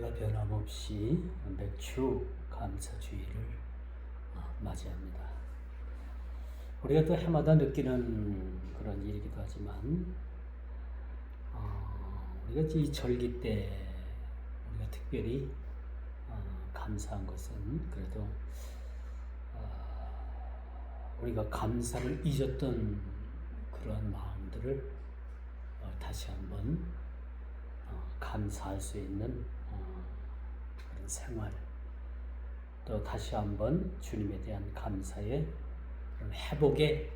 해마다 변함없이 맥주 감사주의를 맞이합니다. 우리가 또 해마다 느끼는 그런 일이기도 하지만 우리가 이 절기 때 우리가 특별히 감사한 것은 그래도 우리가 감사를 잊었던 그러한 마음들을 다시 한번 감사할 수 있는 그런 생활, 또 다시 한번 주님에 대한 감사의 그런 회복의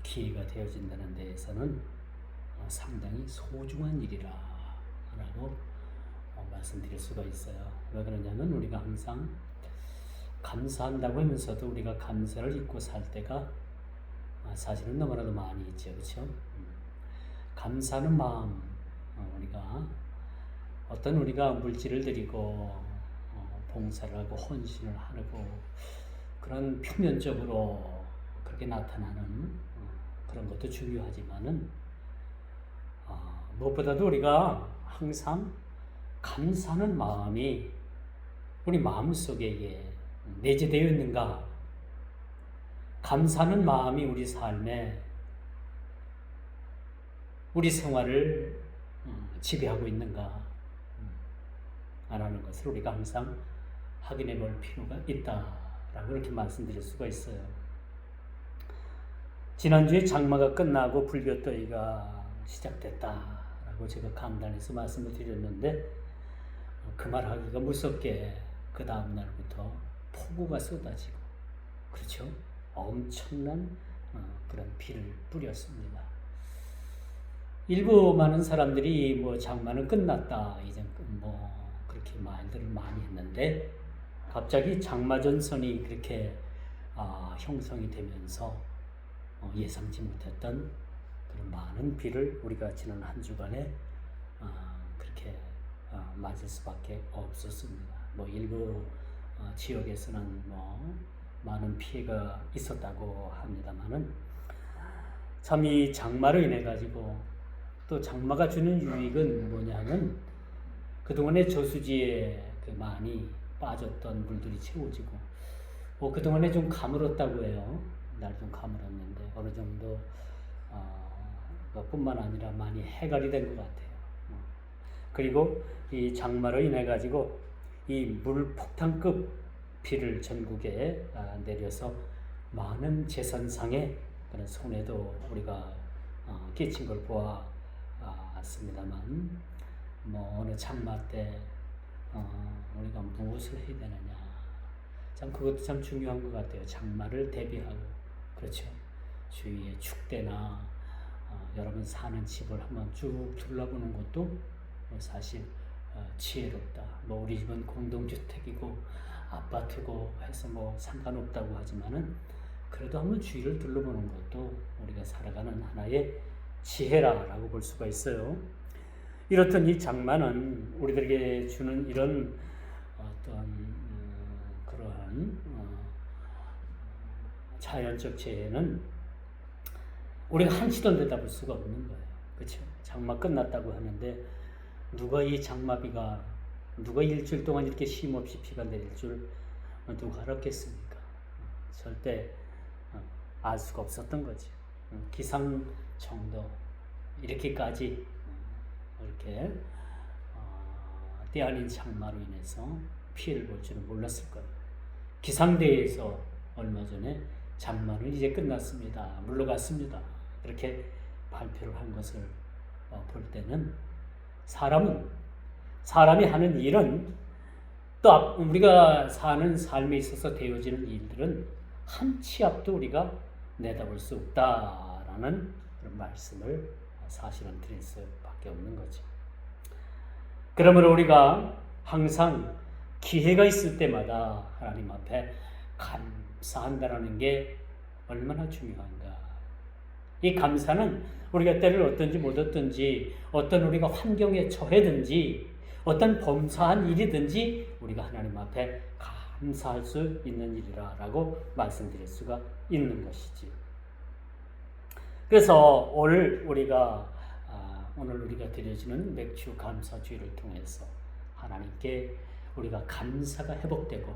기회가 되어진다는 데에서는 상당히 소중한 일이라고 말씀드릴 수가 있어요. 왜 그러냐면 우리가 항상 감사한다고 하면서도 우리가 감사를 잊고 살 때가 사실은 너무나도 많이 있죠. 그렇죠? 감사하는 마음, 우리가 물질을 드리고 봉사를 하고 헌신을 하고 그런 표면적으로 그렇게 나타나는 그런 것도 중요하지만은 무엇보다도 우리가 항상 감사하는 마음이 우리 마음속에 내재되어 있는가, 감사하는 마음이 우리 삶에 우리 생활을 지배하고 있는가 라는 것을 우리가 항상 확인해 볼 필요가 있다라고 이렇게 말씀드릴 수가 있어요. 지난주에 장마가 끝나고 불볕더위가 시작됐다라고 제가 강단에서 말씀을 드렸는데 그 말하기가 무섭게 그 다음 날부터 폭우가 쏟아지고, 그렇죠? 엄청난 그런 비를 뿌렸습니다. 일부 많은 사람들이 장마는 끝났다, 이제 그렇게 말들을 많이 했는데 갑자기 장마전선이 그렇게 형성이 되면서 예상치 못했던 그런 많은 비를 우리가 지난 한 주간에 그렇게 맞을 수밖에 없었습니다. 일부 지역에서는 많은 피해가 있었다고 합니다만은 참 이 장마로 인해 가지고 또 장마가 주는 유익은 뭐냐면 그동안에 저수지에 많이 빠졌던 물들이 채워지고 그동안에 좀 가물었다고 해요. 날 좀 가물었는데 어느 정도 뿐만 아니라 많이 해갈이 된 것 같아요. 그리고 이 장마로 인해 가지고 이 물 폭탄급 비를 전국에 내려서 많은 재산상의 그런 손해도 우리가 끼친 걸 보았습니다만 어느 장마 때 우리가 무엇을 해야 되느냐, 참 그것도 참 중요한 것 같아요. 장마를 대비하고, 그렇죠? 주위에 축대나 여러분 사는 집을 한번 쭉 둘러보는 것도 사실 지혜롭다. 우리 집은 공동주택이고 아파트고 해서 상관없다고 하지만은 그래도 한번 주위를 둘러보는 것도 우리가 살아가는 하나의 지혜라고 볼 수가 있어요. 이렇듯 이 장마는 우리들에게 주는 이런 어떤 그러한 자연적 재해는 우리가 한치도 내다볼 수가 없는 거예요. 그렇죠? 장마 끝났다고 하는데 누가 일주일 동안 이렇게 쉼없이 비가 내릴 줄 누가 알았겠습니까? 절대 알 수가 없었던 거죠. 기상청도 이렇게까지 이렇게 때 아닌 장마로 인해서 피해를 볼 줄은 몰랐을 거예요. 기상대에서 얼마 전에 장마는 이제 끝났습니다, 물러갔습니다, 이렇게 발표를 한 것을 볼 때는 사람이 하는 일은 또 우리가 사는 삶에 있어서 되어지는 일들은 한 치 앞도 우리가 내다볼 수 없다라는 그런 말씀을 사실은 드릴 수밖에 없는 거죠. 그러므로 우리가 항상 기회가 있을 때마다 하나님 앞에 감사한다는 게 얼마나 중요한가. 이 감사는 우리가 때를 어떤지 못 어떤지, 어떤 우리가 환경에 처해든지, 어떤 범사한 일이든지 우리가 하나님 앞에 감사할 수 있는 일이라고 말씀드릴 수가 있는 것이지. 그래서 오늘 우리가 드려지는 맥주 감사주의를 통해서 하나님께 우리가 감사가 회복되고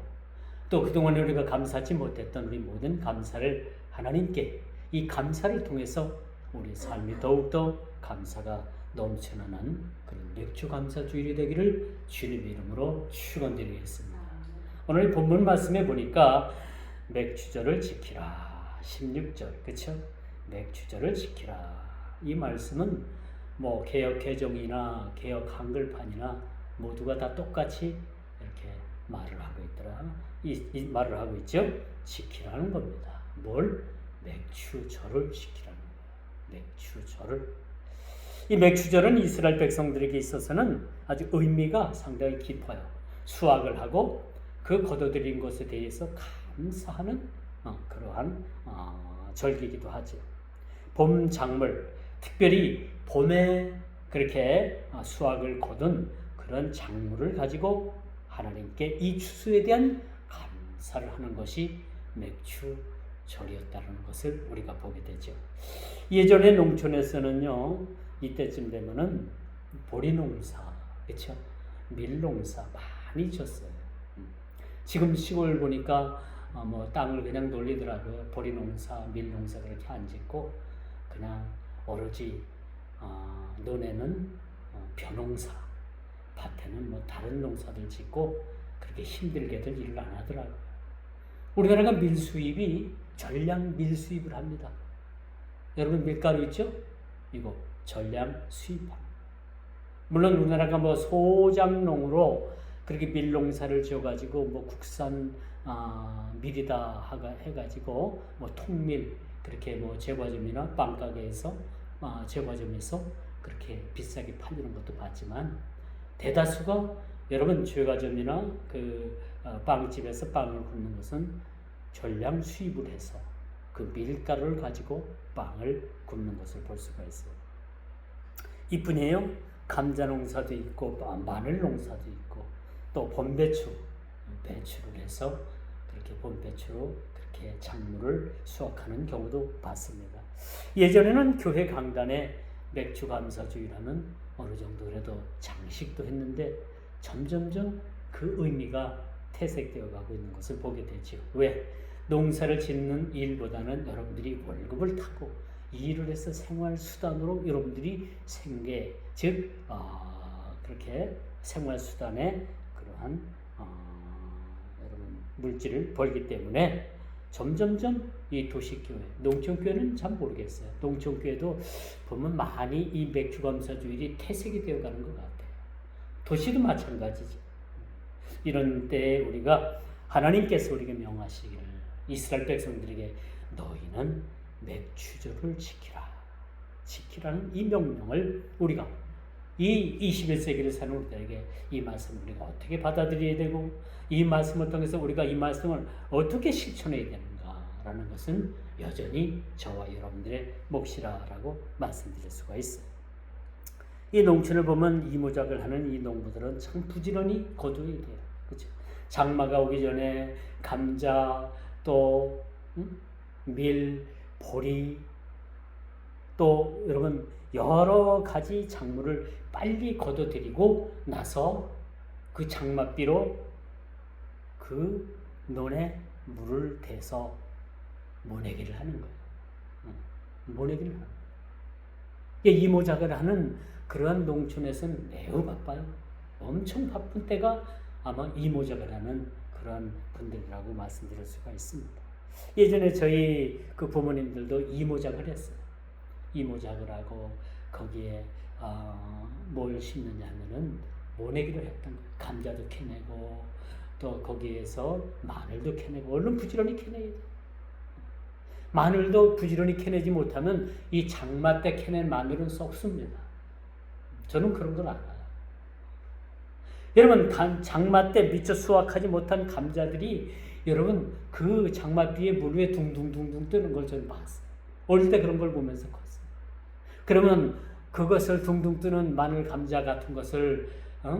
또 그동안 우리가 감사하지 못했던 우리 모든 감사를 하나님께 이 감사를 통해서 우리 삶이 더욱더 감사가 넘쳐나는 그런 맥주 감사 주일이 되기를 주님의 이름으로 축원드리겠습니다. 오늘 본문 말씀에 보니까 맥주절을 지키라 16절 그렇죠? 맥주절을 지키라 이 말씀은 뭐 개역 개정이나 개역 한글판이나 모두가 다 똑같이 이렇게 말을 하고 있더라. 이 말을 하고 있죠. 지키라는 겁니다. 뭘? 맥주절을 지키라는 거예요. 맥주절을. 이 맥주절은 이스라엘 백성들에게 있어서는 아주 의미가 상당히 깊어요. 수확을 하고 그 거둬들인 것에 대해서 감사하는 그러한 절기이기도 하죠. 봄 작물, 특별히 봄에 그렇게 수확을 거둔 그런 작물을 가지고 하나님께 이 추수에 대한 감사를 하는 것이 맥주절이었다는 것을 우리가 보게 되죠. 예전에 농촌에서는요, 이때쯤 되면은 보리농사, 그렇죠? 밀농사 많이 졌어요. 지금 시골 보니까 뭐 땅을 그냥 돌리더라고요. 보리농사, 밀농사 그렇게 안 짓고 그냥 오로지 논에는 벼농사, 밭에는 뭐 다른 농사들 짓고 그렇게 힘들게들 일을 안 하더라고요. 우리나라가 밀수입이 전량 밀수입을 합니다. 여러분 밀가루 있죠? 이거 전량 수입합니다. 물론 우리나라가 뭐 소작농으로 그렇게 밀농사를 지어가지고 뭐 국산 밀이다 해가지고 뭐 통밀 그렇게 뭐 제과점이나 빵가게에서 제과점에서 그렇게 비싸게 팔리는 것도 봤지만 대다수가 여러분 제과점이나 그 빵집에서 빵을 굽는 것은 전량 수입을 해서 그 밀가루를 가지고 빵을 굽는 것을 볼 수가 있어요. 이뿐이에요. 감자 농사도 있고 마늘 농사도 있고 또 봄배추, 배추를 해서 그렇게 봄배추로 그렇게 작물을 수확하는 경우도 봤습니다. 예전에는 교회 강단에 맥주 감사주일하면 어느 정도 그래도 장식도 했는데 점점점 그 의미가 퇴색되어 가고 있는 것을 보게 되죠. 왜? 농사를 짓는 일보다는 여러분들이 월급을 타고 일을 해서 생활수단으로 여러분들이 생계, 즉 그렇게 생활수단에 그러한 여러분 물질을 벌기 때문에 점점점 이 도시교회, 농촌교회는 잘 모르겠어요. 농촌교회도 보면 많이 이 맥주감사주일이 퇴색이 되어가는 것 같아요. 도시도 마찬가지죠. 이런 때에 우리가 하나님께서 우리에게 명하시기를 이스라엘 백성들에게 너희는 맥주절을 지키라. 지키라는 이 명령을 우리가 이 21세기를 사는 우리들에게 이 말씀을 우리가 어떻게 받아들여야 되고 이 말씀을 통해서 우리가 이 말씀을 어떻게 실천해야 되는가라는 것은 여전히 저와 여러분들의 몫이라고 말씀드릴 수가 있어요. 이 농촌을 보면 이모작을 하는 이 농부들은 참 부지런히 거두어야 돼요. 그렇죠? 장마가 오기 전에 감자 또 밀, 보리 또 여러분 여러 가지 작물을 빨리 거둬들이고 나서 그 장맛비로 그 논에 물을 대서 모내기를 하는 거예요. 모내기를 하는 거예요. 이모작을 하는 그러한 농촌에서는 매우 바빠요. 엄청 바쁜 때가 아마 이모작을 하는 그런 분들이라고 말씀드릴 수가 있습니다. 예전에 저희 그 부모님들도 이모작을 했어요. 이모작을 하고 거기에 뭘 심느냐 하면은 모내기를 했던 거예요. 감자도 캐내고 또 거기에서 마늘도 캐내고 얼른 부지런히 캐내야 돼요. 마늘도 부지런히 캐내지 못하면 이 장마 때 캐낸 마늘은 썩습니다. 저는 그런 걸 알아요. 여러분 장마 때 미처 수확하지 못한 감자들이 여러분 그 장맛비에 물 위에 둥둥둥둥 뜨는 걸 저는 봤어요. 어릴 때 그런 걸 보면서 컸어요. 그러면 그것을 둥둥 뜨는 마늘 감자 같은 것을 다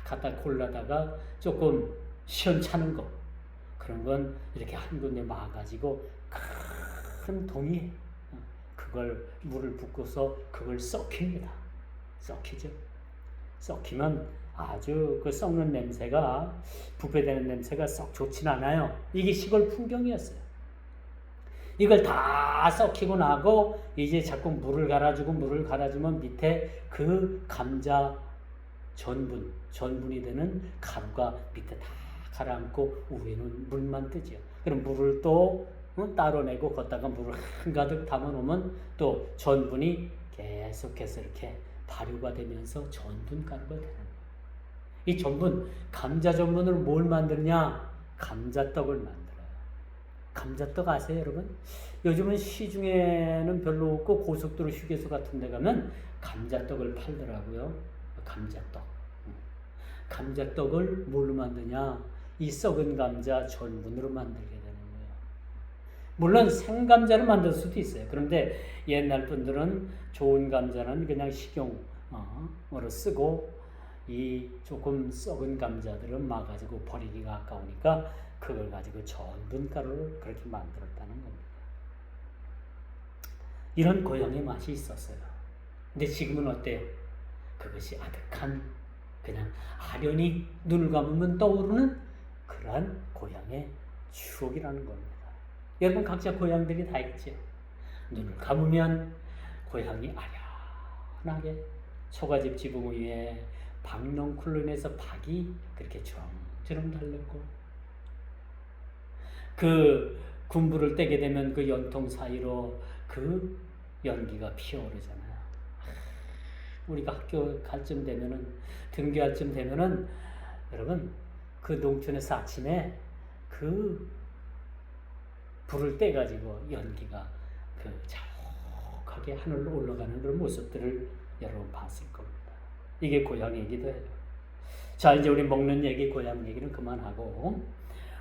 갖다 골라다가 조금 시원찮은 거 그런 건 이렇게 한 군데 모아가지고 큰 동이에 그걸 물을 붓고서 그걸 썩힙니다. 썩히죠. 썩히면 아주 그 썩는 냄새가, 부패되는 냄새가 썩 좋진 않아요. 이게 시골 풍경이었어요. 이걸 다 썩히고 나고 이제 자꾸 물을 갈아주면 밑에 그 감자 전분이 되는 가루가 밑에 다 가라앉고 위에는 물만 뜨죠. 그럼 물을 또 따로 내고 걷다가 물을 한가득 담아놓으면 또 전분이 계속해서 이렇게 발효가 되면서 전분가루가 되는 거예요. 이 전분, 감자 전분으로 뭘 만드느냐? 감자떡을 만들어요. 감자떡 아세요, 여러분? 요즘은 시중에는 별로 없고 고속도로 휴게소 같은 데 가면 감자떡을 팔더라고요. 감자떡. 감자떡을 뭘로 만드냐? 이 썩은 감자 전분으로 만들게 되는 거예요. 물론 생감자로 만들 수도 있어요. 그런데 옛날 분들은 좋은 감자는 그냥 식용으로 쓰고 이 조금 썩은 감자들은 막아가지고 버리기가 아까우니까 그걸 가지고 전분가루를 그렇게 만들었다는 겁니다. 이런 고향의 맛이 있었어요. 근데 지금은 어때요? 그것이 아득한 그냥 아련히 눈을 감으면 떠오르는 그러한 고향의 추억이라는 겁니다. 여러분 각자 고향들이 다 있죠. 눈을 감으면 고향이 아련하게 초가집 지붕 위에 박넝쿨로 인해서 박이 그렇게 주렁주렁 달렸고 그 군부를 떼게 되면 그 연통 사이로 그 연기가 피어오르잖아요. 우리가 학교 갈 쯤 되면은 등교할 쯤 되면은 여러분 그 농촌에서 아침에 그 불을 떼가지고 연기가 그 자욱하게 하늘로 올라가는 그런 모습들을 여러분 봤을 겁니다. 이게 고향 얘기도 해요. 자, 이제 우리 먹는 얘기, 고향 얘기는 그만하고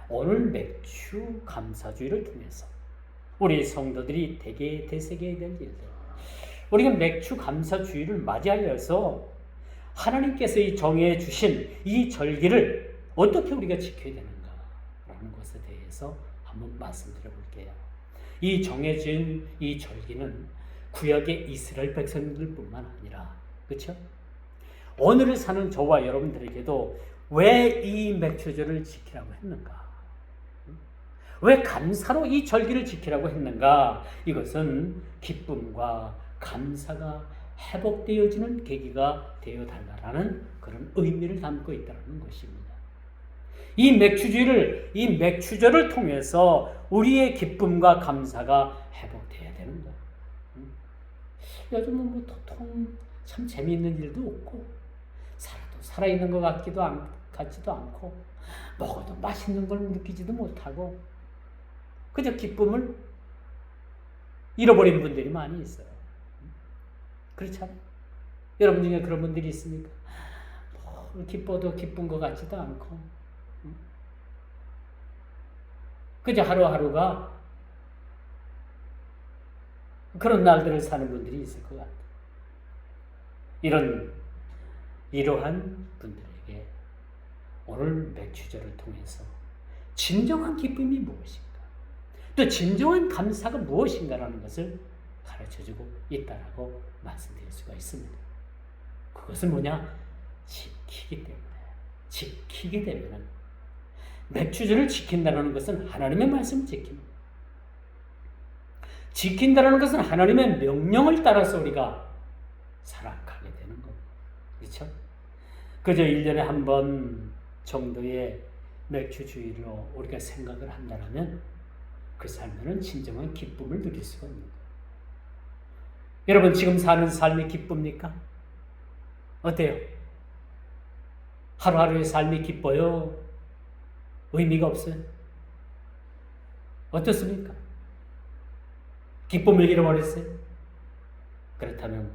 오늘 맥주 감사주의를 통해서 우리 성도들이 되새겨야 될 일들, 우리가 맥주 감사주의를 맞이하여서 하나님께서 이 정해 주신 이 절기를 어떻게 우리가 지켜야 되는가라는 것에 대해서 한번 말씀드려 볼게요. 이 정해진 이 절기는 구약의 이스라엘 백성들뿐만 아니라, 그렇죠? 오늘을 사는 저와 여러분들에게도 왜 이 맥주절을 지키라고 했는가? 왜 감사로 이 절기를 지키라고 했는가? 이것은 기쁨과 감사가 회복되어지는 계기가 되어달라는 그런 의미를 담고 있다는 것입니다. 이 맥주절을 통해서 우리의 기쁨과 감사가 회복되어야 되는 거예요. 요즘은 도통 참 재미있는 일도 없고 살아있는 것 같지도 않고 먹어도 맛있는 걸 느끼지도 못하고 그저 기쁨을 잃어버린 분들이 많이 있어요. 그렇잖아요. 여러분 중에 그런 분들이 있습니까? 기뻐도 기쁜 것 같지도 않고 그저 하루하루가 그런 날들을 사는 분들이 있을 것 같아요. 이러한 분들에게 오늘 맥주절을 통해서 진정한 기쁨이 무엇인가, 또 진정한 감사가 무엇인가라는 것을 가르쳐주고 있다라고 말씀드릴 수가 있습니다. 그것은 뭐냐? 지키기 때문에 맥주절을 지킨다는 것은 하나님의 말씀을 지킵니다. 지킨다는 것은 하나님의 명령을 따라서 우리가 살아가게 되는 겁니다. 그렇죠? 그저 1년에 한 번 정도의 맥주주의로 우리가 생각을 한다면 그 삶에는 진정한 기쁨을 누릴 수가 있는 거예요. 여러분 지금 사는 삶이 기쁩니까? 어때요? 하루하루의 삶이 기뻐요? 의미가 없어요? 어떻습니까? 기쁨을 잃어버렸어요? 그렇다면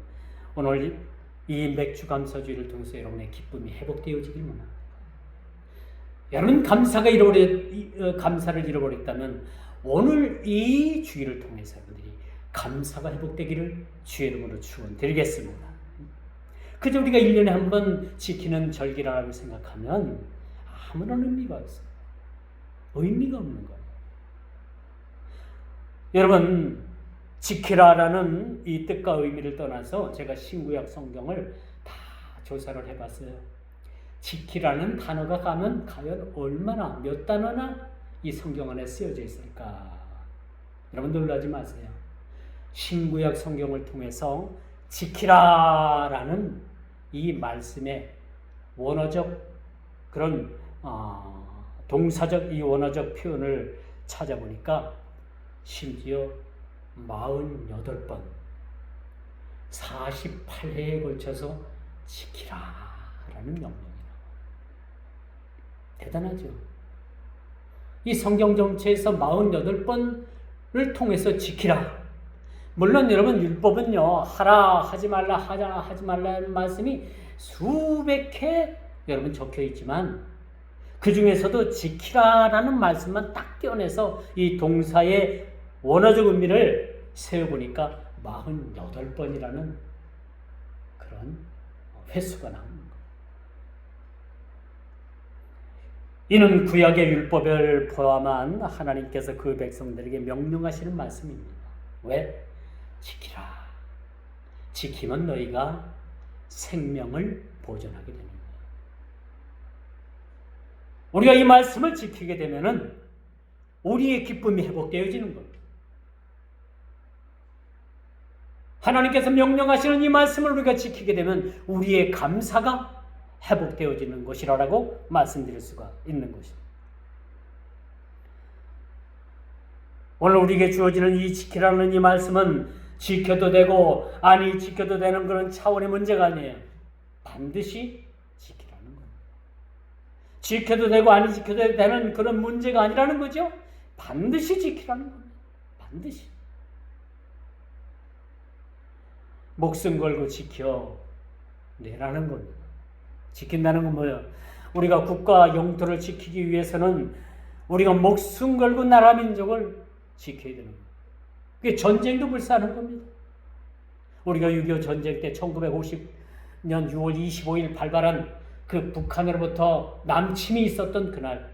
오늘 이 맥주 감사주의를 통해서 여러분의 기쁨이 회복되어지길 원합니다. 여러분 감사를 잃어버렸다면 오늘 이 주의를 통해서 여러분들이 감사가 회복되기를 주의 이름으로 축원드리겠습니다. 그저 우리가 1년에 한 번 지키는 절기라고 생각하면 아무런 의미가 없어요. 의미가 없는 거예요. 여러분 지키라라는 이 뜻과 의미를 떠나서 제가 신구약 성경을 다 조사를 해봤어요. 지키라는 단어가 가면 과연 얼마나 몇 단어나 이 성경 안에 쓰여져 있을까? 여러분 놀라지 마세요. 신구약 성경을 통해서 지키라라는 이 말씀의 원어적 그런 동사적 이 원어적 표현을 찾아보니까 심지어 48번 48회에 걸쳐서 지키라라는 명령이에요. 대단하죠. 이 성경 전체에서 48번을 통해서 지키라. 물론 여러분 율법은요, 하라 하지 말라 하자 하지 말라는 말씀이 수백 회 여러분 적혀 있지만 그 중에서도 지키라라는 말씀만 딱 떼어내서 이 동사의 원어적 의미를 세어보니까 48번이라는 그런 횟수가 나옵니다. 이는 구약의 율법을 포함한 하나님께서 그 백성들에게 명령하시는 말씀입니다. 왜? 지키라. 지키면 너희가 생명을 보존하게 되는 거예요. 우리가 이 말씀을 지키게 되면은 우리의 기쁨이 회복되어지는 겁니다. 하나님께서 명령하시는 이 말씀을 우리가 지키게 되면 우리의 감사가 회복되어지는 것이라고 말씀드릴 수가 있는 것입니다. 오늘 우리에게 주어지는 이 지키라는 이 말씀은 지켜도 되고 아니 지켜도 되는 그런 차원의 문제가 아니에요. 반드시 지키라는 겁니다. 지켜도 되고 아니 지켜도 되는 그런 문제가 아니라는 거죠. 반드시 지키라는 겁니다. 반드시. 목숨 걸고 지켜내라는 겁니다. 지킨다는 건 뭐예요? 우리가 국가 영토를 지키기 위해서는 우리가 목숨 걸고 나라 민족을 지켜야 되는 거예요. 그게 전쟁도 불사하는 겁니다. 우리가 6.25 전쟁 때 1950년 6월 25일 발발한 그 북한으로부터 남침이 있었던 그날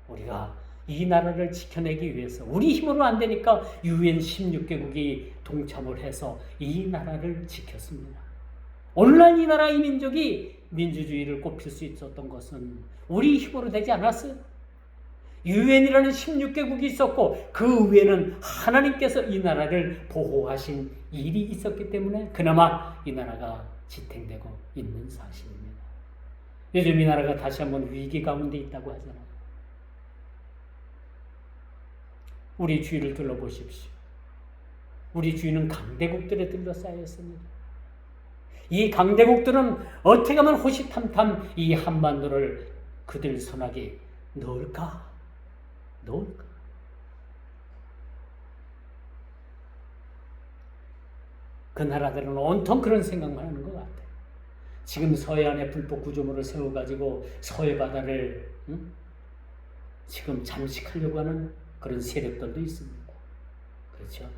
우리가 이 나라를 지켜내기 위해서 우리 힘으로 안 되니까 UN 16개국이 동참을 해서 이 나라를 지켰습니다. 오늘날 이 나라 이 민족이 민주주의를 꼽힐 수 있었던 것은 우리 힘으로 되지 않았어요. 유엔이라는 16개국이 있었고 그 위에는 하나님께서 이 나라를 보호하신 일이 있었기 때문에 그나마 이 나라가 지탱되고 있는 사실입니다. 요즘 이 나라가 다시 한번 위기 가운데 있다고 하잖아요. 우리 주위를 둘러보십시오. 우리 주위는 강대국들에 둘러싸여 있습니다. 이 강대국들은 어떻게 하면 호시탐탐 이 한반도를 그들 손아귀에 넣을까? 그 나라들은 온통 그런 생각만 하는 것 같아요. 지금 서해안에 불법 구조물을 세워가지고 서해 바다를 지금 잠식하려고 하는 그런 세력들도 있습니다. 그렇죠?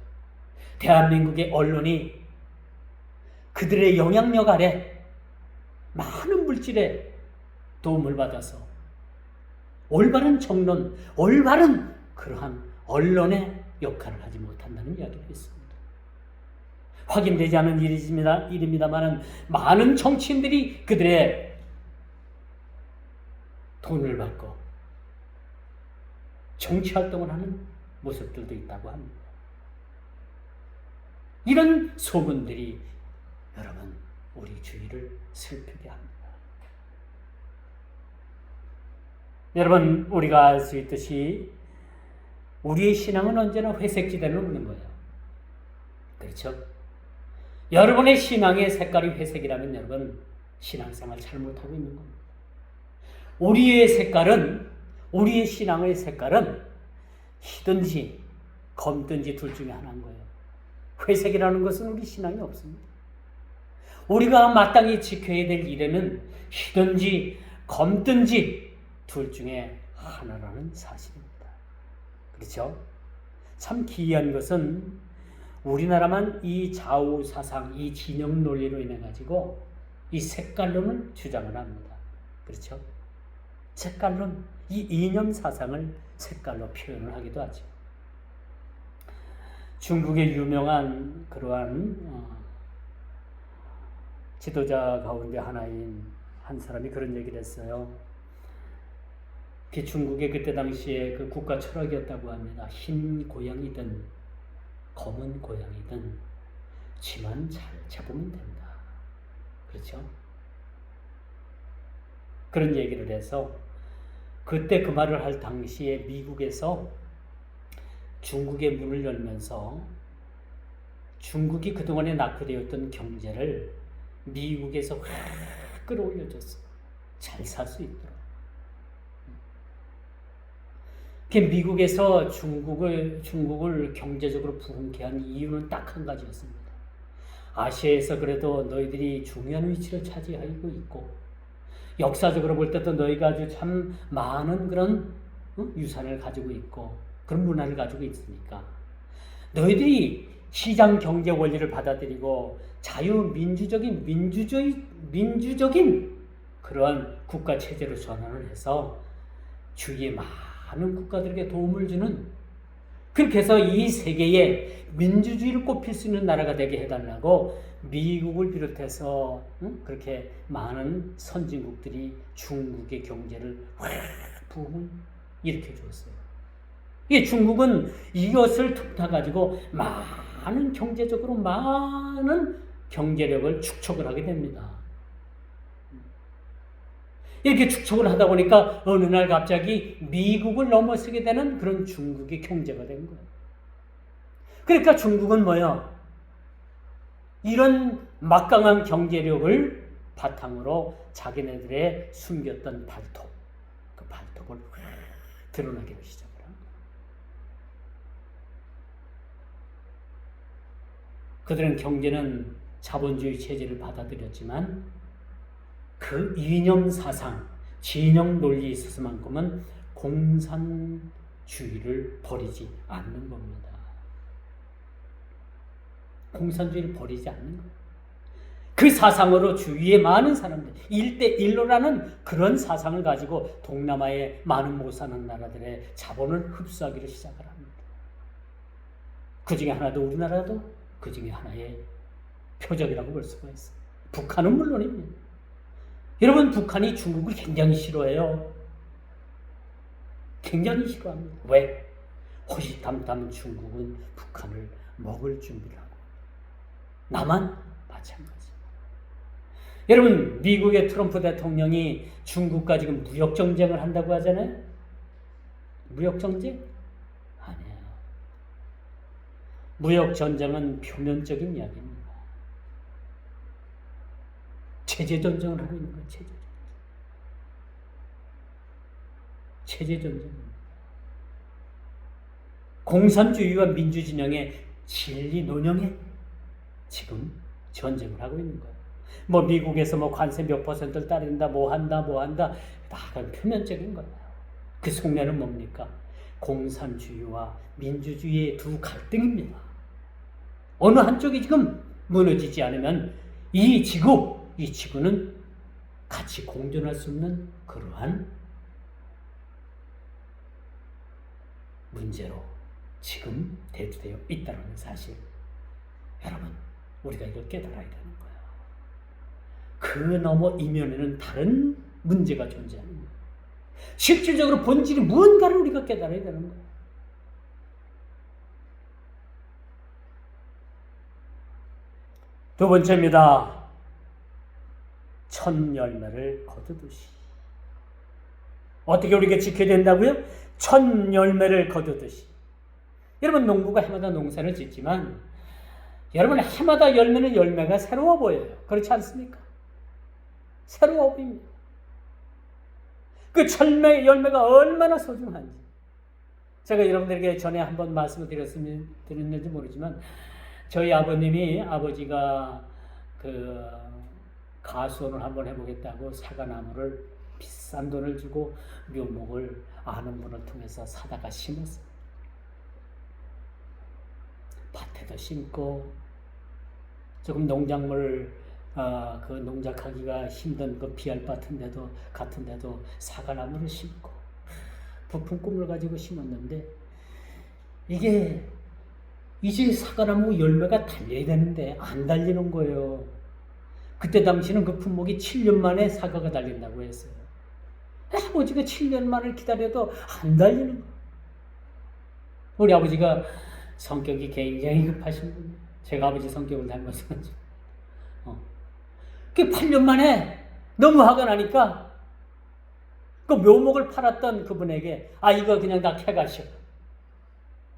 대한민국의 언론이 그들의 영향력 아래 많은 물질에 도움을 받아서 올바른 정론, 올바른 그러한 언론의 역할을 하지 못한다는 이야기를 했습니다. 확인되지 않은 일입니다만은 많은 정치인들이 그들의 돈을 받고 정치활동을 하는 모습들도 있다고 합니다. 이런 소문들이 여러분 우리 주위를 슬프게 합니다. 여러분 우리가 알 수 있듯이 우리의 신앙은 언제나 회색지대는 없는 거예요. 그렇죠? 여러분의 신앙의 색깔이 회색이라면 여러분 신앙생활 잘못하고 있는 겁니다. 우리의 색깔은 우리의 신앙의 색깔은 희든지 검든지 둘 중에 하나인 거예요. 회색이라는 것은 우리 신앙이 없습니다. 우리가 마땅히 지켜야 될 일에는 희든지 검든지 둘 중에 하나라는 사실입니다. 그렇죠? 참 기이한 것은 우리나라만 이 좌우 사상, 이 진영 논리로 인해 가지고 이 색깔론을 주장을 합니다. 그렇죠? 색깔론, 이 이념 사상을 색깔로 표현을 하기도 하죠. 중국의 유명한 그러한 지도자 가운데 하나인 한 사람이 그런 얘기를 했어요. 그 중국의 그때 당시에 그 국가 철학이었다고 합니다. 흰 고양이든 검은 고양이든 쥐만 잘 잡으면 된다. 그렇죠? 그런 얘기를 해서 그때 그 말을 할 당시에 미국에서 중국의 문을 열면서 중국이 그동안에 낙후되었던 경제를 미국에서 확 끌어올려줬어요. 잘 살 수 있도록. 미국에서 중국을 경제적으로 부흥케 한 이유는 딱 한 가지였습니다. 아시아에서 그래도 너희들이 중요한 위치를 차지하고 있고 역사적으로 볼 때도 너희가 아주 참 많은 그런 유산을 가지고 있고 그런 문화를 가지고 있으니까 너희들이 시장 경제 원리를 받아들이고 자유민주적인 민주적인 그러한 국가 체제로 전환을 해서 주위에 많은 국가들에게 도움을 주는, 그렇게 해서 이 세계에 민주주의를 꼽힐 수 있는 나라가 되게 해달라고 미국을 비롯해서 그렇게 많은 선진국들이 중국의 경제를 확 부흥 일으켜 줬어요. 이 중국은 이것을 틈타가지고 많은 경제적으로 많은 경제력을 축적을 하게 됩니다. 이렇게 축적을 하다 보니까 어느 날 갑자기 미국을 넘어서게 되는 그런 중국의 경제가 된 거예요. 그러니까 중국은 뭐야? 이런 막강한 경제력을 바탕으로 자기네들의 숨겼던 발톱, 그 발톱을 드러나기로 시작을 한 거예요. 그들은 경제는 자본주의 체제를 받아들였지만 그 이념 사상, 진영 논리에 있어서만큼은 공산주의를 버리지 않는 겁니다. 공산주의를 버리지 않는 거예요. 그 사상으로 주위의 많은 사람들, 1대1로라는 그런 사상을 가지고 동남아의 많은 못 사는 나라들의 자본을 흡수하기를 시작을 합니다. 그 중에 하나도 우리나라도 그 중에 하나의 표적이라고 볼 수가 있어요. 북한은 물론입니다. 여러분, 북한이 중국을 굉장히 싫어해요. 굉장히 싫어합니다. 왜? 호시탐탐 중국은 북한을 먹을 준비를 하고, 남한 마찬가지. 여러분, 미국의 트럼프 대통령이 중국과 지금 무역정쟁을 한다고 하잖아요. 무역정쟁? 아니에요. 무역전쟁은 표면적인 이야기입니다. 체제전쟁을 하고 있는 거예요. 체제전쟁입니다. 공산주의와 민주진영의 진리 논영에 지금 전쟁을 하고 있는 거예요. 뭐 미국에서 뭐 관세 몇 %를 따른다, 뭐 한다, 다 그런 표면적인 거예요. 그 속내는 뭡니까? 공산주의와 민주주의의 두 갈등입니다. 어느 한쪽이 지금 무너지지 않으면 이 지구는 같이 공존할 수 없는 그러한 문제로 지금 대두되어 있다는 사실. 여러분, 우리가 이걸 깨달아야 되는 거예요. 그 너머 이면에는 다른 문제가 존재하는 거예요. 실질적으로 본질이 무언가를 우리가 깨달아야 되는 거예요. 두 번째입니다. 첫 열매를 거두듯이. 어떻게 우리가 지켜야 된다고요? 첫 열매를 거두듯이. 여러분, 농부가 해마다 농사를 짓지만 여러분, 해마다 열매가 새로워 보여요. 그렇지 않습니까? 새로워 보입니다. 그 열매가 얼마나 소중한지. 제가 여러분들에게 전에 한번 말씀을 드렸는지 모르지만 저희 아버지가 그 가수원을 한번 해보겠다고 사과나무를 비싼 돈을 주고 묘목을 아는 분을 통해서 사다가 심었어요. 밭에도 심고 조금 농작물 그 농작하기가 힘든 그 비알 같은데도 사과나무를 심고 부푼 꿈을 가지고 심었는데 이제 사과나무 열매가 달려야 되는데 안 달리는 거예요. 그때 당시는 그 품목이 7년 만에 사과가 달린다고 했어요. 아버지가 7년 만을 기다려도 안 달리는 거예요. 우리 아버지가 성격이 굉장히 급하신 분이에요. 제가 아버지 성격을 닮아서 그런지. 그 8년 만에 너무 화가 나니까 그 묘목을 팔았던 그분에게 이거 그냥 다 캐가시오.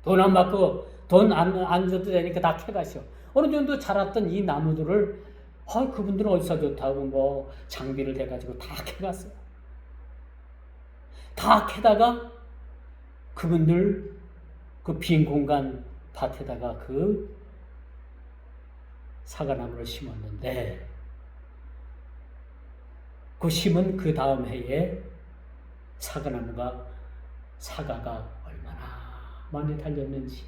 돈 안 받고 돈 안 줘도 되니까 다 캐가시오. 어느 정도 자랐던 이 나무들을 그분들은 어디서 좋다고 뭐 장비를 대가지고 다 캐갔어요. 다 캐다가 그분들 그 빈 공간 밭에다가 그 사과나무를 심었는데 그 심은 그 다음 해에 사과가 얼마나 많이 달렸는지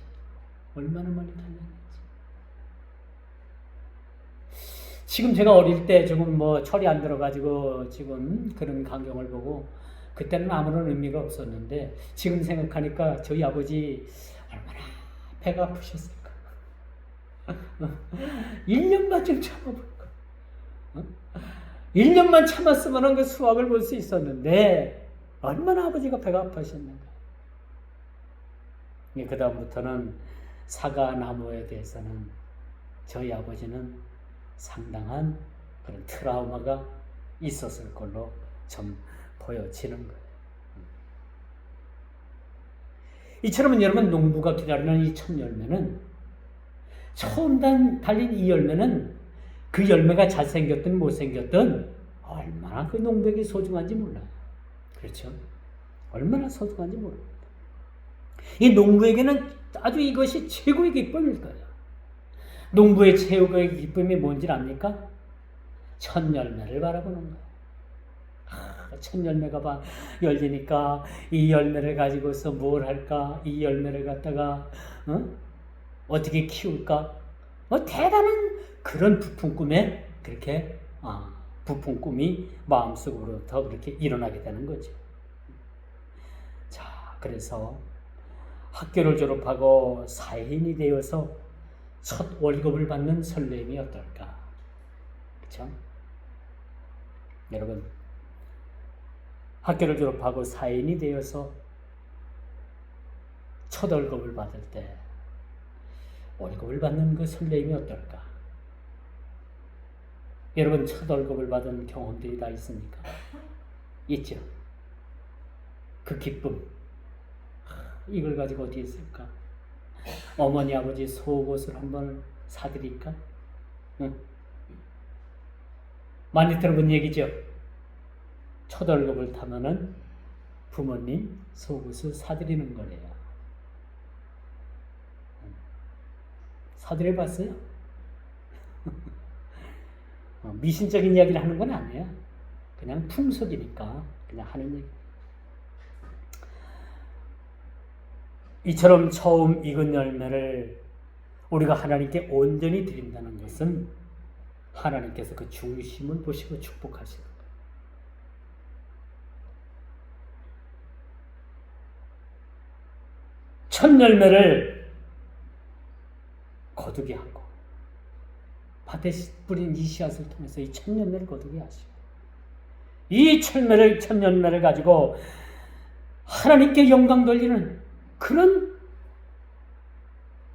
지금 제가 어릴 때 조금 뭐 철이 안 들어가지고 지금 그런 광경을 보고 그때는 아무런 의미가 없었는데 지금 생각하니까 저희 아버지 얼마나 배가 아프셨을까. 1년만 좀 참아볼까. 1년만 참았으면 그 수확을 볼 수 있었는데 얼마나 아버지가 배가 아파하셨는가. 그 다음부터는 사과나무에 대해서는 저희 아버지는 상당한 그런 트라우마가 있었을 걸로 좀 보여지는 거예요. 이처럼 여러분 농부가 기다리는 이 첫 열매는 처음 달린 이 열매는 그 열매가 잘생겼든 못생겼든 얼마나 그 농부에게 소중한지 몰라요. 그렇죠? 얼마나 소중한지 모릅니다. 이 농부에게는 아주 이것이 최고의 기쁨일 거예요. 농부의 최고의 기쁨이 뭔지 압니까? 첫 열매를 바라보는 거예요. 첫 열매가 열리니까 이 열매를 가지고서 뭘 할까? 이 열매를 갖다가 어떻게 키울까? 대단한 그런 부푼 꿈에 그렇게 부푼 꿈이 마음속으로 더 그렇게 일어나게 되는 거죠. 자, 그래서 학교를 졸업하고 사회인이 되어서 첫 월급을 받는 설렘이 어떨까? 그렇죠? 여러분, 학교를 졸업하고 사회인이 되어서 첫 월급을 받을 때 월급을 받는 그 설렘이 어떨까? 여러분, 첫 월급을 받은 경험들이 다 있습니까? 있죠? 그 기쁨, 이걸 가지고 어디 있을까? 어머니 아버지 속옷을 한번 사드릴까? 응? 많이 들어본 얘기죠? 첫 월급을 타면은 부모님 속옷을 사드리는 거래요. 사드려 봤어요? 미신적인 이야기를 하는 건 아니에요. 그냥 풍속이니까 그냥 하는 얘기. 이처럼 처음 익은 열매를 우리가 하나님께 온전히 드린다는 것은 하나님께서 그 중심을 보시고 축복하시는 거예요. 첫 열매를 거두게 하고 밭에 뿌린 이 씨앗을 통해서 이 첫 열매를 거두게 하시고 이 첫 열매를 가지고 하나님께 영광 돌리는 그런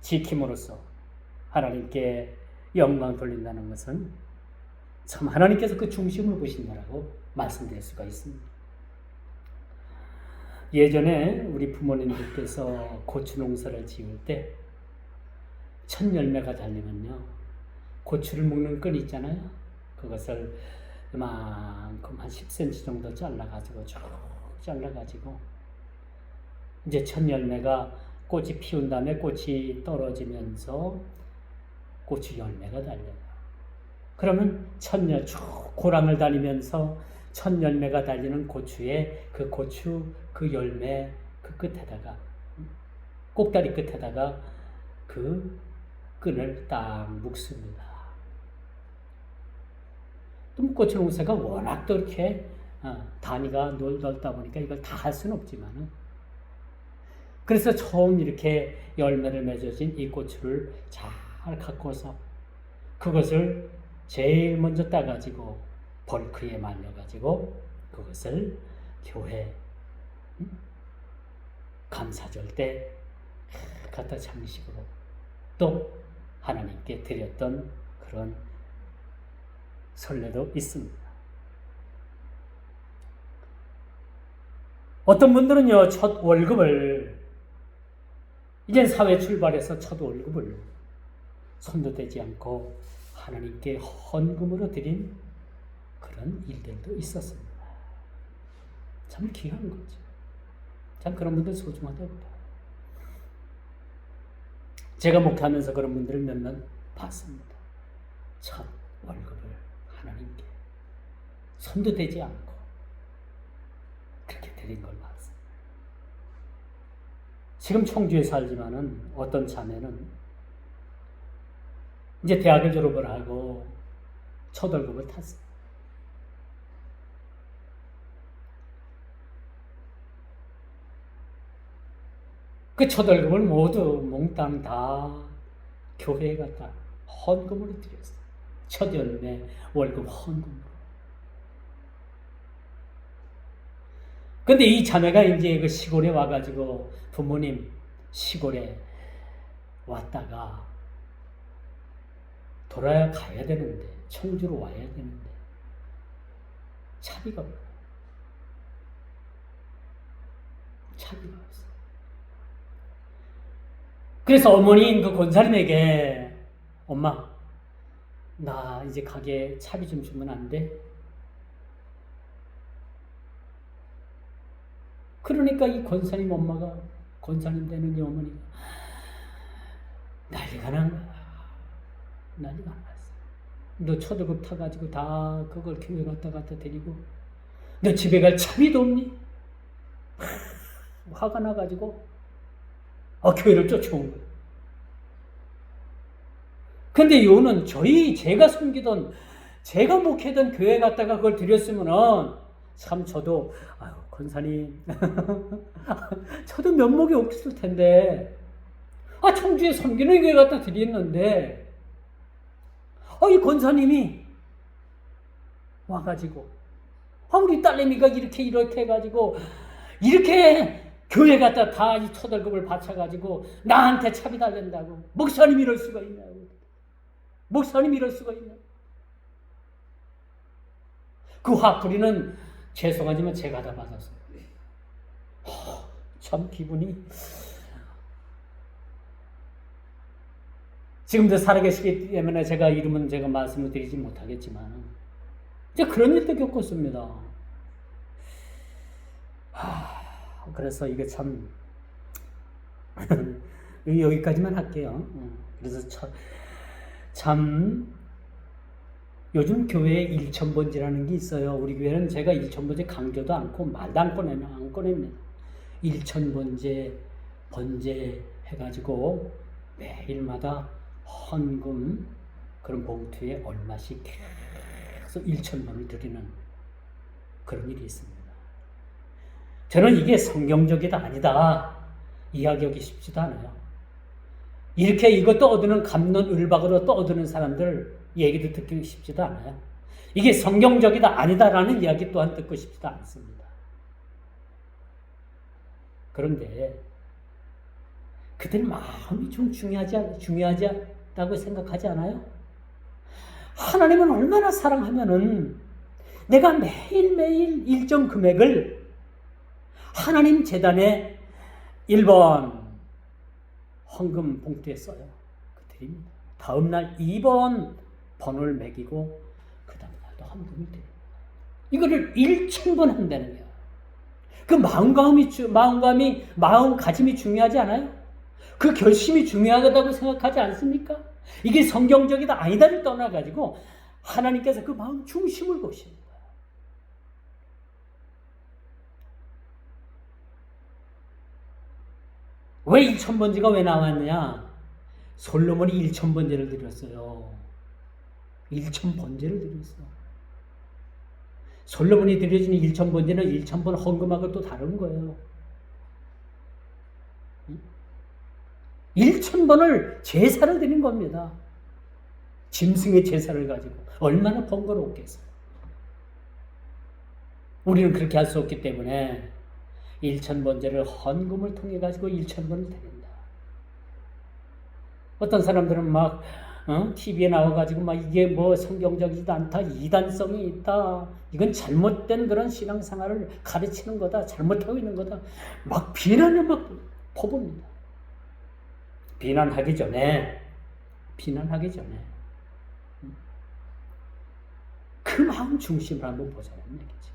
지킴으로써 하나님께 영광 돌린다는 것은 참 하나님께서 그 중심을 보신다라고 말씀드릴 수가 있습니다. 예전에 우리 부모님들께서 고추 농사를 지을 때 첫 열매가 달리면요, 고추를 묶는 끈 있잖아요. 그것을 이만큼 한 10cm 정도 잘라가지고 쭉 잘라가지고 이제 첫 열매가 꽃이 피운 다음에 꽃이 떨어지면서 고추 열매가 달려요. 그러면 쭉 고랑을 다니면서 첫 열매가 달리는 고추에 그 고추 그 열매 그 끝에다가 꼭다리 끝에다가 그 끈을 딱 묶습니다. 또 고추 농사가 워낙 또 이렇게 단위가 넓다 보니까 이걸 다 할 수는 없지만은 그래서 처음 이렇게 열매를 맺어진 이 고추를 잘 갖고서 그것을 제일 먼저 따가지고 벌크에 말려가지고 그것을 교회 감사절 때 갖다 장식으로 또 하나님께 드렸던 그런 선례도 있습니다. 어떤 분들은요, 첫 월급을, 이제 사회 출발해서 첫 월급을 손도 대지 않고 하나님께 헌금으로 드린 그런 일들도 있었습니다. 참 귀한 거죠. 참 그런 분들 소중하다고 봐요. 제가 목회하면서 그런 분들을 몇몇 봤습니다. 첫 월급을 하나님께 손도 대지 않고 그렇게 드린 걸 봤습니다. 지금 청주에 살지만은 어떤 자매는 이제 대학을 졸업을 하고 첫 월급을 탔어요. 그 첫 월급을 모두 몽땅 다 교회에 갖다 헌금으로 드렸어요. 첫 열매 월급 헌금으로. 근데 이 자매가 이제 그 시골에 와가지고 부모님 시골에 왔다가 돌아가야 되는데, 청주로 와야 되는데 차비가 없어요. 차비가 없어요. 그래서 어머니인 그 권사님에게, 엄마, 나 이제 가게 차비 좀 주면 안 돼? 그러니까 이 권사님 엄마가, 권사님 되는 이 어머니가 난리가 난 거야. 난리가 안 났어. 너 초등급 타가지고 다 그걸 교회 갖다 데리고 너 집에 갈 차비도 없니? 화가 나가지고 교회를 쫓아온 거예요. 근데 요는 제가 섬기던, 제가 목회던 교회 갔다가 그걸 드렸으면은 참 저도, 아유, 권사님, 저도 면목이 없을 텐데, 청주에 섬기는 교회 갖다 드렸는데, 이 권사님이 와가지고, 우리 딸내미가 이렇게 해가지고, 이렇게 교회 갖다 다 이 초월급을 바쳐가지고 나한테 차비 달랜다고. 목사님 이럴 수가 있냐고. 목사님 이럴 수가 있냐고. 그 화풀이는 죄송하지만 제가 다 받았어요. 참 기분이. 지금도 살아계시기 때문에 제가 이름은 제가 말씀을 드리지 못하겠지만 제가 그런 일도 겪었습니다. 그래서 이게 참 여기까지만 할게요. 그래서 참 요즘 교회에 일천번제라는 게 있어요. 우리 교회는 제가 일천번제 강조도 않고 말도 안 꺼냅니다. 일천번제 번제 해가지고 매일마다 헌금 그런 봉투에 얼마씩 계속 1,000번을 드리는 그런 일이 있습니다. 저는 이게 성경적이다 아니다 이야기하기 쉽지도 않아요. 이렇게 이것도 얻는 갑론을박으로 또 얻는 사람들 얘기도 듣기 쉽지도 않아요. 이게 성경적이다 아니다라는 이야기 또한 듣고 싶지도 않습니다. 그런데 그들 마음이 좀 중요하다고 생각하지 않아요? 하나님은 얼마나 사랑하면은 내가 매일매일 일정 금액을 하나님 재단에 1번 헌금 봉투에 써요. 드립니다. 다음날 2번 번호를 매기고 그 다음날도 헌금이 돼요. 이거를 1,000번 한다는 거예요. 그 마음가짐이 중요하지 않아요? 그 결심이 중요하다고 생각하지 않습니까? 이게 성경적이다 아니다를 떠나가지고 하나님께서 그 마음 중심을 보십니다. 왜 1,000번제가 왜 나왔느냐? 솔로몬이 1,000번제를 드렸어요. 1,000번제를 드렸어요. 솔로몬이 드려주는 1,000번제는 1,000번 헌금하고 또 다른 거예요. 1,000번을 제사를 드린 겁니다. 짐승의 제사를 가지고 얼마나 번거롭겠어요. 우리는 그렇게 할 수 없기 때문에 일천번제를 헌금을 통해 가지고 일천번을 드린다. 어떤 사람들은 막 TV에 나와가지고 막 이게 뭐 성경적이지도 않다, 이단성이 있다, 이건 잘못된 그런 신앙생활을 가르치는 거다, 잘못하고 있는 거다, 막 비난을 막 퍼붓니다. 비난하기 전에 그 마음 중심을 한번 보자는 얘기지.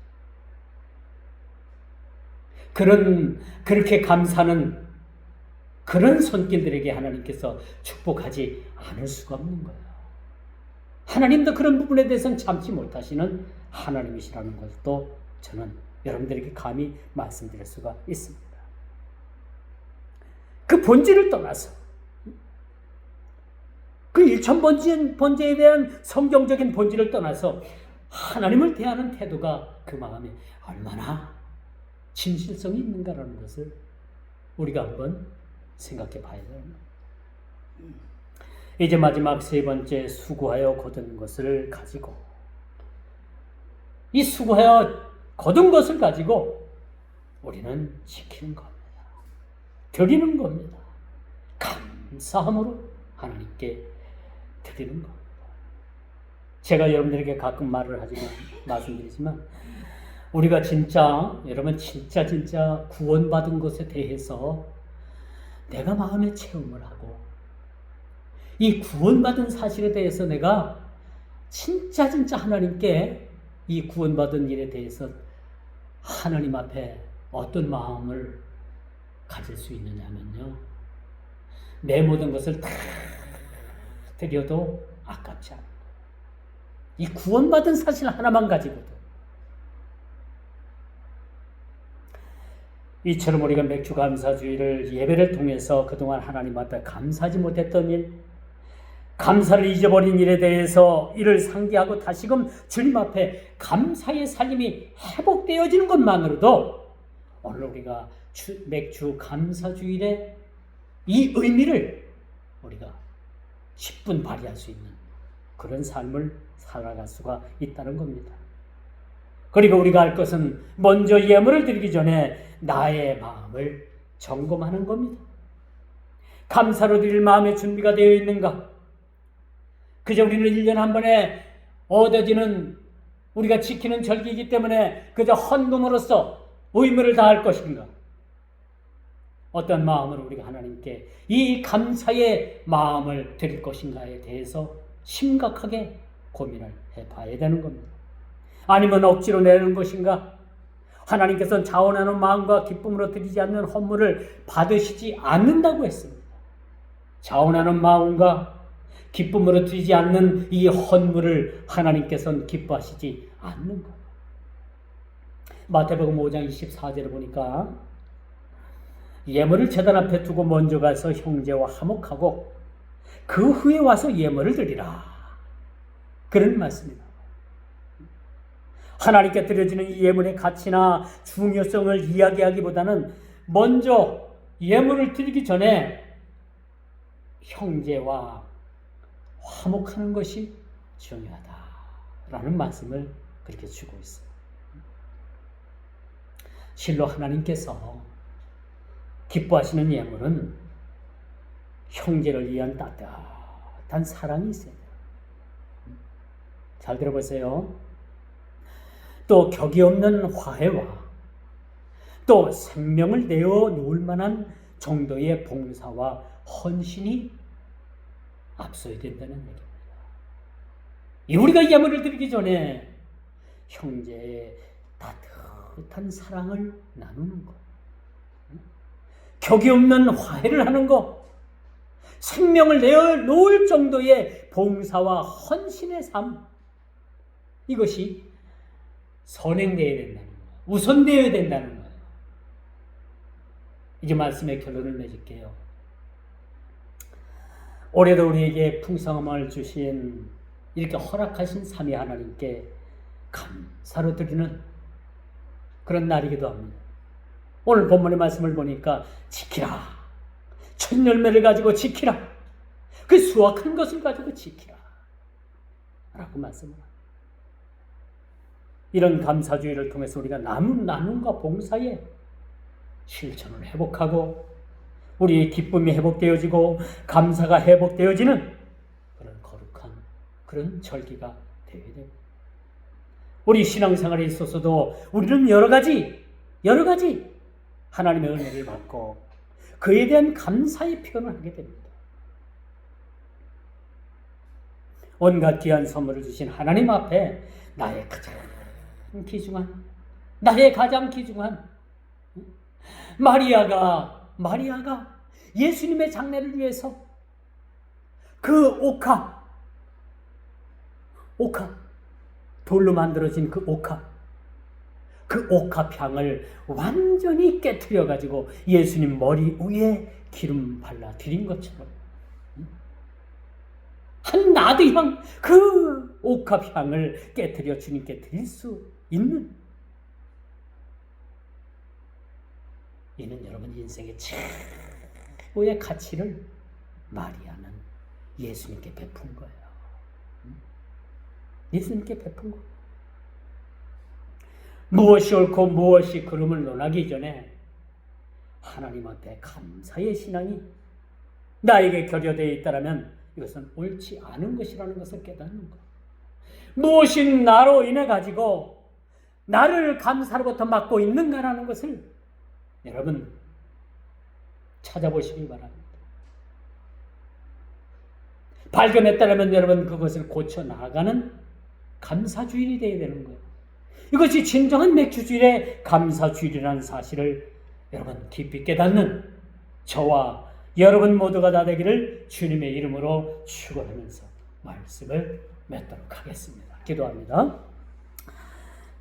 그렇게 감사는 그런 손길들에게 하나님께서 축복하지 않을 수가 없는 거예요. 하나님도 그런 부분에 대해서는 참지 못하시는 하나님이시라는 것도 저는 여러분들에게 감히 말씀드릴 수가 있습니다. 그 본질을 떠나서 그 일천번제에 대한 성경적인 본질을 떠나서 하나님을 대하는 태도가 그 마음에 얼마나 진실성이 있는가라는 것을 우리가 한번 생각해 봐야 됩니다. 이제 마지막 세 번째, 수고하여 거둔 것을 가지고, 이 수고하여 거둔 것을 가지고 우리는 지키는 겁니다. 드리는 겁니다. 감사함으로 하나님께 드리는 겁니다. 제가 여러분들에게 가끔 말씀드리지만 우리가 여러분 진짜 구원받은 것에 대해서 내가 마음의 체험을 하고 이 구원받은 사실에 대해서 내가 진짜 하나님께 이 구원받은 일에 대해서 하나님 앞에 어떤 마음을 가질 수 있느냐면요, 내 모든 것을 다 드려도 아깝지 않아요. 이 구원받은 사실 하나만 가지고도. 이처럼 우리가 맥주 감사주의를 예배를 통해서 그동안 하나님 앞에 감사하지 못했던 일, 감사를 잊어버린 일에 대해서 이를 상기하고 다시금 주님 앞에 감사의 살림이 회복되어지는 것만으로도 오늘 우리가 맥주 감사주일의 이 의미를 우리가 10분 발휘할 수 있는 그런 삶을 살아갈 수가 있다는 겁니다. 그리고 우리가 할 것은 먼저 예물을 드리기 전에 나의 마음을 점검하는 겁니다. 감사로 드릴 마음의 준비가 되어 있는가? 그저 우리는 1년에 한 번에 얻어지는 우리가 지키는 절기이기 때문에 그저 헌금으로써 의무를 다할 것인가? 어떤 마음으로 우리가 하나님께 이 감사의 마음을 드릴 것인가에 대해서 심각하게 고민을 해봐야 되는 겁니다. 아니면 억지로 내는 것인가? 하나님께서는 자원하는 마음과 기쁨으로 드리지 않는 헌물을 받으시지 않는다고 했습니다. 자원하는 마음과 기쁨으로 드리지 않는 이 헌물을 하나님께서는 기뻐하시지 않는 것. 마태복음 5장 24절을 보니까 예물을 제단 앞에 두고 먼저 가서 형제와 화목하고 그 후에 와서 예물을 드리라, 그런 말씀입니다. 하나님께 드려지는 이 예물의 가치나 중요성을 이야기하기보다는 먼저 예물을 드리기 전에 형제와 화목하는 것이 중요하다라는 말씀을 그렇게 주고 있어요. 실로 하나님께서 기뻐하시는 예물은 형제를 위한 따뜻한 사랑이 있어요. 잘 들어보세요. 또 격이 없는 화해와 또 생명을 내어 놓을 만한 정도의 봉사와 헌신이 앞서야 된다는 얘기입니다. 우리가 예물을 드리기 전에 형제의 따뜻한 사랑을 나누는 것, 격이 없는 화해를 하는 것, 생명을 내어 놓을 정도의 봉사와 헌신의 삶, 이것이 선행되어야 된다는 거예요. 우선되어야 된다는 거예요. 이제 말씀의 결론을 맺을게요. 올해도 우리에게 풍성함을 주신, 이렇게 허락하신 삼위 하나님께 감사로 드리는 그런 날이기도 합니다. 오늘 본문의 말씀을 보니까 지키라, 첫 열매를 가지고 지키라, 그 수확한 것을 가지고 지키라, 라고 말씀합니다. 이런 감사주의를 통해서 우리가 나눔과 봉사의 실천을 회복하고 우리의 기쁨이 회복되어지고 감사가 회복되어지는 그런 거룩한 그런 절기가 되어야 됩니다. 우리 신앙생활에 있어서도 우리는 여러 가지 하나님의 은혜를 받고 그에 대한 감사의 표현을 하게 됩니다. 온갖 귀한 선물을 주신 하나님 앞에 나의 가장 귀중한 마리아가 예수님의 장례를 위해서 그 옥합 돌로 만들어진 그 옥합향을 완전히 깨트려 가지고 예수님 머리 위에 기름 발라 드린 것처럼 한 나드향 그 옥합향을 깨트려 주님께 드릴 수 있는, 이는 여러분 인생의 최고의 가치를 마리아는 예수님께 베푼 거예요. 예수님께 베푼 거예요. 무엇이 옳고 무엇이 그름을 논하기 전에 하나님 앞에 감사의 신앙이 나에게 결여되어 있다면 이것은 옳지 않은 것이라는 것을 깨닫는 것. 무엇이 나로 인해 가지고 나를 감사로부터 막고 있는가라는 것을 여러분 찾아보시기 바랍니다. 발견했다면 여러분 그것을 고쳐 나가는 감사주일이 되어야 되는 거예요. 이것이 진정한 맥주주일의 감사주일이라는 사실을 여러분 깊이 깨닫는 저와 여러분 모두가 다 되기를 주님의 이름으로 축원하면서 말씀을 맺도록 하겠습니다. 기도합니다.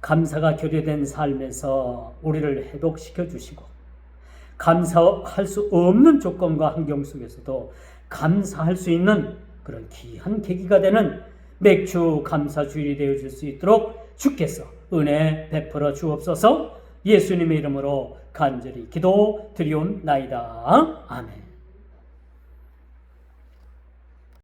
감사가 교류된 삶에서 우리를 회복시켜 주시고 감사할 수 없는 조건과 환경 속에서도 감사할 수 있는 그런 귀한 계기가 되는 맥주 감사주일이 되어줄 수 있도록 주께서 은혜 베풀어 주옵소서. 예수님의 이름으로 간절히 기도 드리옵나이다. 아멘.